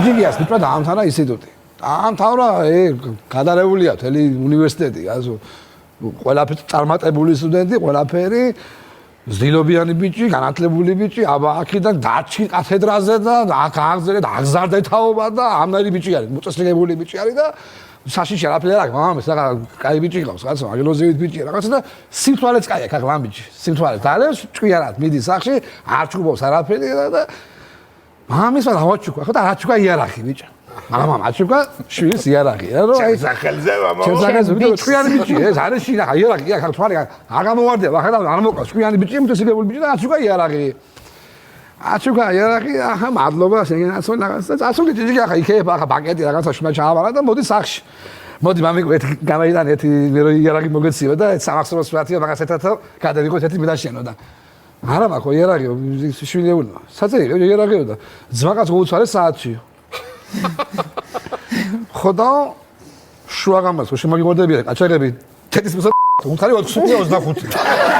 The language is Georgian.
ჭიჭიკიას მიწვა დაამთავრა ინსტიტუტი. დაამთავრა გადარებულია მთელი უნივერსიტეტი, ასე ყველაფერი წარმატებული სტუდენტი, ყველაფერი ზდილობიანი ბიჭი, განათლებული ბიჭი, აბა აქედან დაჩი კათედრაზე და აქ აღზერეთ აღზარდა თაობა და ამნაირი ბიჭი არის, მოწესრიგებული ბიჭი არის და საშიში არაფერი არ აქვს, მამამის რაღაც კაი ბიჭი ყავს, რაღაცა აგილოზივით ბიჭი რაღაცა და სიმთვალეც კაი აქვს, ახლა ამ ბიჭი, სიმთვალე დალევს, ჭკვიანად მიდის სახში, არ ჩუბობს არაფერი და მამამისმა დავაჩუქა, ხო და აჩუქა იარაღი ბიჭი. მამამ აჩუქა შვილის იარაღი, რა რომ აი სახელზე მამა. ჩემსაგანზე ვიდეო ჭკვიანი ბიჭი, ეს არის შინახა იარაღი, აქ თვალი არ გამოვარდება, ახლა არ მოყავს ჭკვიანი ბიჭი, მოწესრიგებული ბიჭი და აჩუქა იარაღი. აჩუქა იარაღი, ახლა მადლობა შეგენაცო რაღაცა. ასული ჭიჭიკი ახლა იქეება, ახლა ბაკეტი რაღაცა შუნა ჩააბარა და მოდი სახში. მოდი მამიკო ერთი გამაიდან ერთი მე რო იარაღი მოგეციო და სამახსოვროს პრატია მაგას ერთად გადავიღოთ ერთი მიდაშენო და არა მაქო იარაღი შვილეულმა. საწერია იარაღიო და ძმაკაც მოუცვალე საათშიო. ხოდა შუაღამას შემოგიგორდებიან კაჩერები თეთის მოსა უთხარი 25.